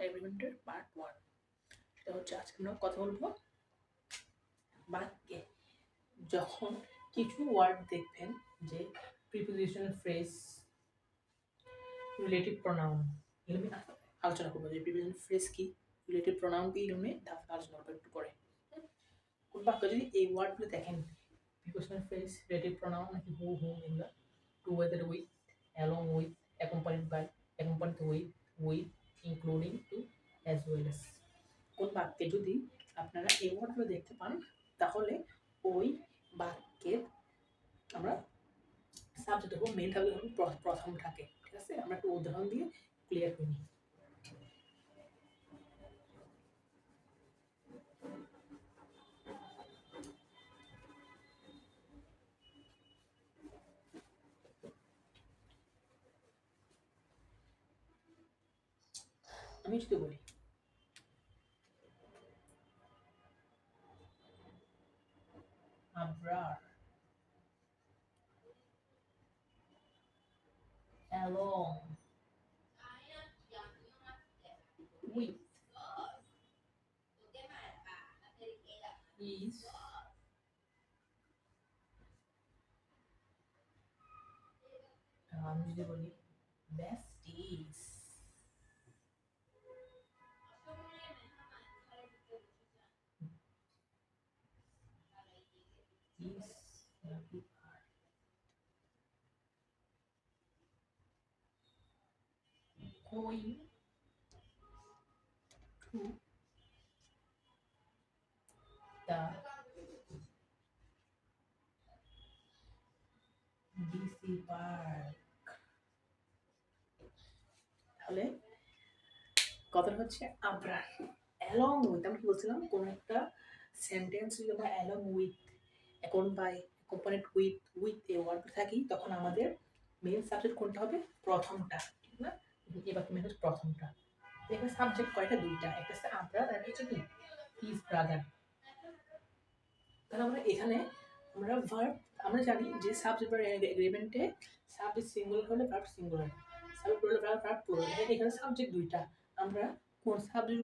এগ্রিমেন্টের part 1। সেটা হচ্ছে আজকে আমরা কথা বলবো বাক্যে যখন কিছু ওয়ার্ড দেখবেন যে প্রিপোজিশনাল ফ্রেজ, রিলেটিভ প্রোনাউন, এগুলো নিয়ে আলোচনা করবো যে প্রিপোজিশনাল ফ্রেজ কি, রিলেটিভ প্রোনাউন কি, এগুলো নিয়ে আলোচনা করবো একটু পরে। কোন বাক্য যদি এই ওয়ার্ডগুলো দেখেন, প্রিপোজিশনাল ফ্রেজ, রিলেটিভ প্রোনাউন নাকি হু এগুলো, together with, along with, accompanied by, accompanied with, including to, as well as. কোন বাক্যে যদি আপনারা এই ওয়ার্ডগুলো দেখতে পান তাহলে ওই বাক্যের আমরা সাবজেক্ট এবং মেন থাকবে প্রথম থাকে। ঠিক আছে, আমরা একটু উদাহরণ দিয়ে ক্লিয়ার করি। আমি যদি বলি আবরার along with his আমি যদি বলি besties, going to the DC park। তাহলে কথাটা হচ্ছে আবরার অ্যালং উইথ, আমি কি বলছিলাম, কোন একটা সেন্টেন্স যদি আমরা অ্যালং উইথ, এখন by, accompanied with a word থাকি তখন আমাদের মেন সাবজেক্ট কোনটা হবে, প্রথমটা, ঠিক না? এবার তুমি হচ্ছে প্রথমটা। এখানে সাবজেক্ট কয়টা, দুইটা, একটা হচ্ছে আবরার আর একটা হচ্ছে কি হিজ ব্রাদার। তাহলে আমরা এখানে আমরা ভার্ব, আমরা জানি যে সাবজেক্ট এগ্রিমেন্টে সাবজেক্ট সিঙ্গুলার হলে verb singular, subject plural verb plural. এখানে সাবজেক্ট দুইটা, আমরা কোন সাবজেক্ট